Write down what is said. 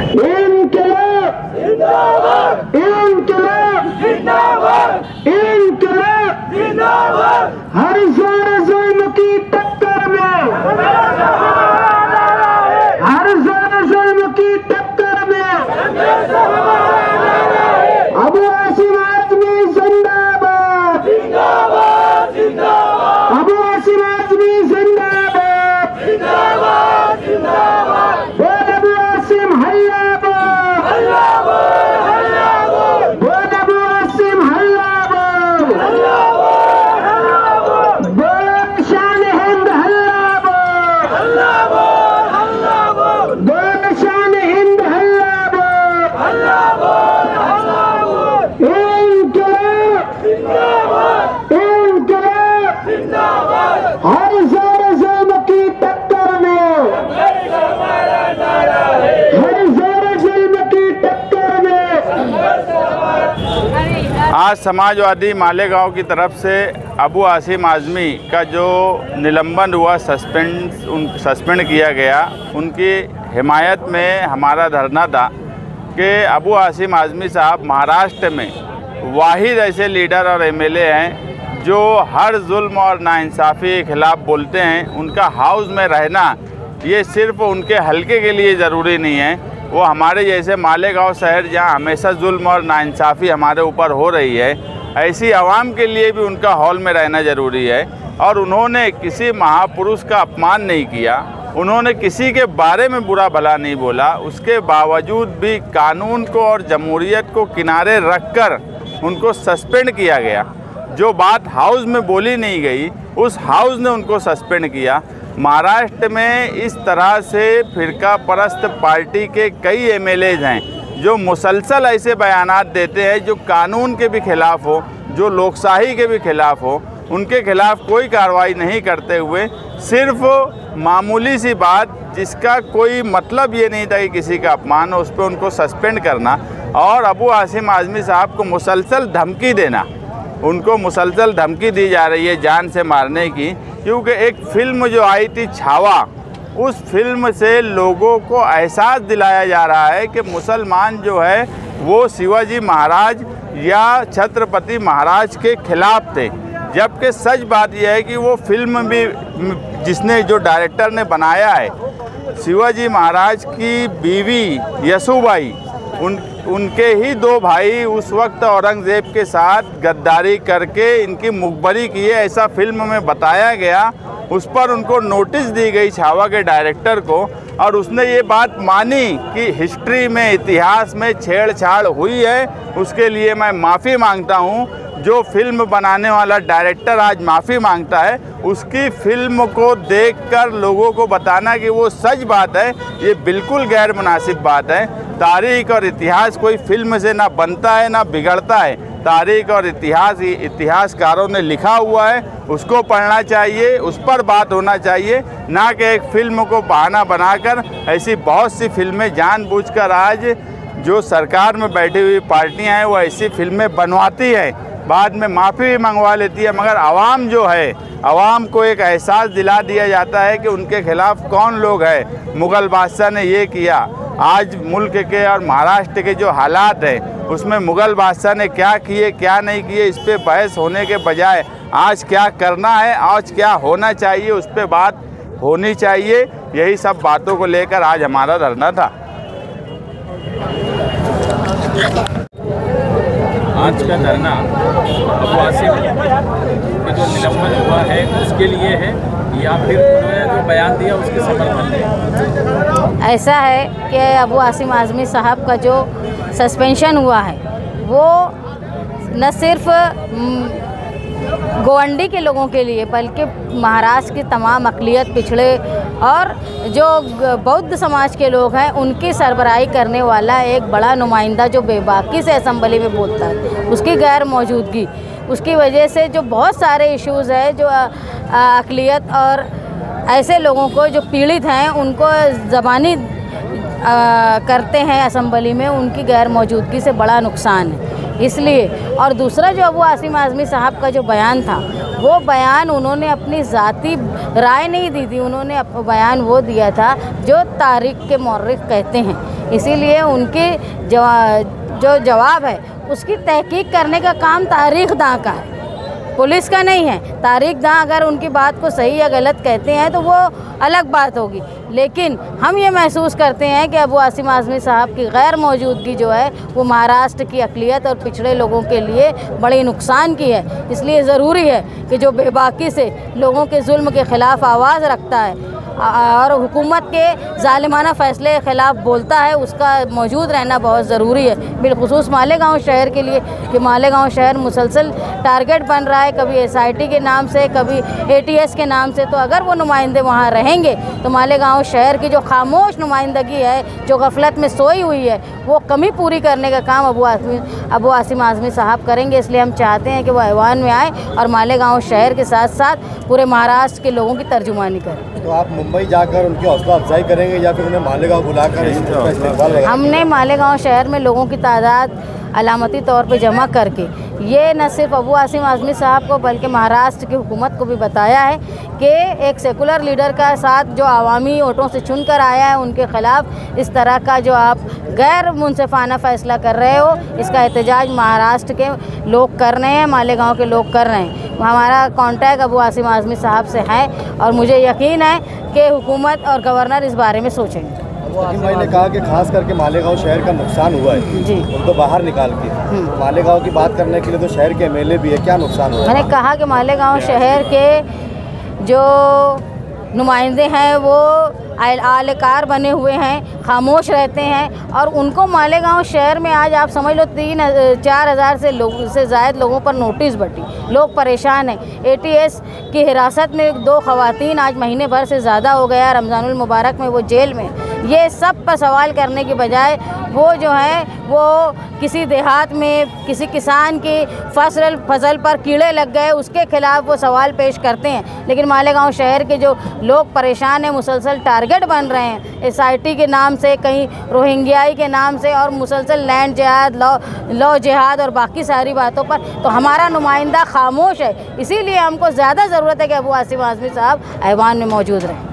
इनकलाब जिंदाबाद, इनकलाब जिंदाबाद, इनकलाब जिंदाबाद। हर जोर जुल्म की टक्कर में, हर जोर जुल्म की टक्कर में अबू आसिम आज़मी जिंदाबाद, जिंदाबाद जिंदाबाद। अबू आसिम आज़मी जिंदाबाद, जिंदाबाद जिंदाबाद। बोल अबू आसिम हल्ला बोल, हल्ला बोल, हल्ला बोल। बोल अबू आसिम हल्ला बोल, हल्ला बोल, हल्ला बोल। बोल शान हिंद हल्ला बोल, हल्ला बोल, हल्ला बोल। बोल शान हिंद हल्ला बोल, हल्ला बोल, हल्ला बोल। इनकलाब जिंदाबाद, इनकलाब जिंदाबाद। हर जोर जुल्म की टक्कर में, हर जोर जुल्म की टक्कर में। आज समाजवादी मालेगांव की तरफ से अबू आसिम आज़मी का जो निलंबन हुआ, सस्पेंड किया गया, उनकी हिमायत में हमारा धरना था कि अबू आसिम आज़मी साहब महाराष्ट्र में वाहिद ऐसे लीडर और एमएलए हैं जो हर जुल्म और नाइंसाफ़ी के ख़िलाफ़ बोलते हैं। उनका हाउस में रहना ये सिर्फ़ उनके हलके के लिए ज़रूरी नहीं है, वो हमारे जैसे मालेगांव शहर जहाँ हमेशा जुल्म और नाइंसाफ़ी हमारे ऊपर हो रही है, ऐसी आवाम के लिए भी उनका हॉल में रहना ज़रूरी है। और उन्होंने किसी महापुरुष का अपमान नहीं किया, उन्होंने किसी के बारे में बुरा भला नहीं बोला, उसके बावजूद भी कानून को और जमहूरियत को किनारे रखकर उनको सस्पेंड किया गया। जो बात हाउस में बोली नहीं गई, उस हाउस ने उनको सस्पेंड किया। महाराष्ट्र में इस तरह से फिरका परस्त पार्टी के कई एमएलएज हैं जो मुसलसल ऐसे बयानात देते हैं जो कानून के भी खिलाफ हो, जो लोकशाही के भी खिलाफ हो। उनके खिलाफ कोई कार्रवाई नहीं करते हुए सिर्फ मामूली सी बात जिसका कोई मतलब ये नहीं था कि किसी का अपमान हो, उस पर उनको सस्पेंड करना और अबू आसिम आज़मी साहब को मुसलसल धमकी देना। उनको मुसलसल धमकी दी जा रही है जान से मारने की, क्योंकि एक फ़िल्म जो आई थी छावा, उस फिल्म से लोगों को एहसास दिलाया जा रहा है कि मुसलमान जो है वो शिवाजी महाराज या छत्रपति महाराज के खिलाफ थे। जबकि सच बात यह है कि वो फिल्म भी जिसने जो डायरेक्टर ने बनाया है, शिवाजी महाराज की बीवी यशोबाई, उनके ही दो भाई उस वक्त औरंगज़ेब के साथ गद्दारी करके इनकी मुखबरी की है, ऐसा फिल्म में बताया गया। उस पर उनको नोटिस दी गई छावा के डायरेक्टर को, और उसने ये बात मानी कि हिस्ट्री में, इतिहास में छेड़छाड़ हुई है। उसके लिए मैं माफ़ी मांगता हूँ। जो फिल्म बनाने वाला डायरेक्टर आज माफ़ी मांगता है, उसकी फिल्म को देखकर लोगों को बताना कि वो सच बात है, ये बिल्कुल गैर मुनासिब बात है। तारीख़ और इतिहास कोई फिल्म से ना बनता है ना बिगड़ता है। तारीख़ और इतिहास इतिहासकारों ने लिखा हुआ है, उसको पढ़ना चाहिए, उस पर बात होना चाहिए, ना कि एक फ़िल्म को बहाना बनाकर। ऐसी बहुत सी फिल्में जानबूझकर आज जो सरकार में बैठी हुई पार्टियां हैं वो ऐसी फिल्में बनवाती हैं, बाद में माफ़ी भी मंगवा लेती है, मगर आवाम जो है, आवाम को एक एहसास दिला दिया जाता है कि उनके खिलाफ़ कौन लोग हैं। मुग़ल बादशाह ने ये किया। आज मुल्क के और महाराष्ट्र के जो हालात हैं उसमें मुग़ल बादशाह ने क्या किए क्या नहीं किए, इस पे बहस होने के बजाय आज क्या करना है, आज क्या होना चाहिए, उस पर बात होनी चाहिए। यही सब बातों को लेकर आज हमारा धरना था। आज का धरना अबू आसिम के जो निलंबन हुआ है उसके लिए है या फिर उन्होंने जो बयान दिया उसके समर्थन में? ऐसा है कि अबू आसिम आज़मी साहब का जो सस्पेंशन हुआ है वो न सिर्फ गोवंडी के लोगों के लिए बल्कि महाराष्ट्र की तमाम अक़लियत, पिछड़े और जो बौद्ध समाज के लोग हैं उनकी सरबराही करने वाला एक बड़ा नुमाइंदा जो बेबाकी से असम्बली में बोलता है, उसकी गैर मौजूदगी, उसकी वजह से जो बहुत सारे इश्यूज़ है जो अक़लियत और ऐसे लोगों को जो पीड़ित हैं उनको ज़बानी करते हैं असम्बली में, उनकी गैर मौजूदगी से बड़ा नुकसान है। इसलिए और दूसरा जो अबू आसिम आज़मी साहब का जो बयान था, वो बयान उन्होंने अपनी ज़ाती राय नहीं दी थी, उन्होंने बयान वो दिया था जो तारीख़ के मौर्रिख़ कहते हैं। इसीलिए उनकी जो जवाब है उसकी तहकीक करने का काम तारीख़दां का है, पुलिस का नहीं है। तारीख़दां अगर उनकी बात को सही या गलत कहते हैं तो वो अलग बात होगी, लेकिन हम ये महसूस करते हैं कि अबू आसिम आज़मी साहब की गैर मौजूदगी जो है वो महाराष्ट्र की अक़लियत और पिछड़े लोगों के लिए बड़ी नुकसान की है। इसलिए ज़रूरी है कि जो बेबाकी से लोगों के जुल्म के ख़िलाफ़ आवाज़ रखता है और हुकूमत के ज़ालिमाना फ़ैसले के ख़िलाफ़ बोलता है, उसका मौजूद रहना बहुत ज़रूरी है, बिलख़ुसूस मालेगांव शहर के लिए कि मालेगांव शहर मुसलसल टारगेट बन रहा है, कभी SIT के नाम से, कभी ATS के नाम से। तो अगर वो नुमाइंदे वहाँ रहेंगे तो मालेगांव शहर की जो खामोश नुमाइंदगी है, जो गफलत में सोई हुई है, वो कमी पूरी करने का काम अबू आसिम आज़मी साहब करेंगे। इसलिए हम चाहते हैं कि वो ऐवान में आए और मालेगांव शहर के साथ साथ पूरे महाराष्ट्र के लोगों की तर्जुमानी करें। तो आप मुंबई जाकर उनकी हौसला अफजाई करेंगे या फिर उन्हें मालेगांव बुलाकर इस्तेमाल? हमने मालेगांव शहर में लोगों की तादाद अलामती तौर पे जमा करके ये न सिर्फ अबू आसिम आज़मी साहब को बल्कि महाराष्ट्र की हुकूमत को भी बताया है कि एक सेकुलर लीडर का साथ जो आवामी वोटों से चुनकर आया है, उनके ख़िलाफ़ इस तरह का जो आप गैर मुनसिफाना फ़ैसला कर रहे हो, इसका एहतजाज महाराष्ट्र के लोग कर रहे हैं, मालेगांव के लोग कर रहे हैं। हमारा कॉन्टैक्ट अबू आसिम आज़मी साहब से है और मुझे यकीन है कि हुकूमत और गवर्नर इस बारे में सोचेंगे। हाकिम भाई ने कहा कि खास करके मालेगांव शहर का नुकसान हुआ है जी, उनको बाहर निकाल के मालेगांव की बात करने के लिए तो शहर के MLA भी है, क्या नुकसान हुआ है? मैंने कहा कि मालेगांव शहर के जो नुमाइंदे हैं वो आलकार बने हुए हैं, खामोश रहते हैं और उनको मालेगांव शहर में आज आप समझ लो 3-4 हज़ार से ज़ायद लोगों पर नोटिस बटी, लोग परेशान हैं। ATS की हिरासत में 2 ख़वातीन आज महीने भर से ज़्यादा हो गया, रमज़ानुल मुबारक में वो जेल में। ये सब पर सवाल करने के बजाय वो जो है वो किसी देहात में किसी किसान की फसल पर कीड़े लग गए उसके ख़िलाफ़ वो सवाल पेश करते हैं, लेकिन मालेगांव शहर के जो लोग परेशान हैं, मुसलसल टारगेट बन रहे हैं SIT के नाम से, कहीं रोहिंग्याई के नाम से और मुसलसल लैंड जिहाद, लॉ जिहाद और बाकी सारी बातों पर, तो हमारा नुमाइंदा खामोश है। इसीलिए हमको ज़्यादा ज़रूरत है कि अबू आसिम आज़मी साहब ऐवान में मौजूद रहें।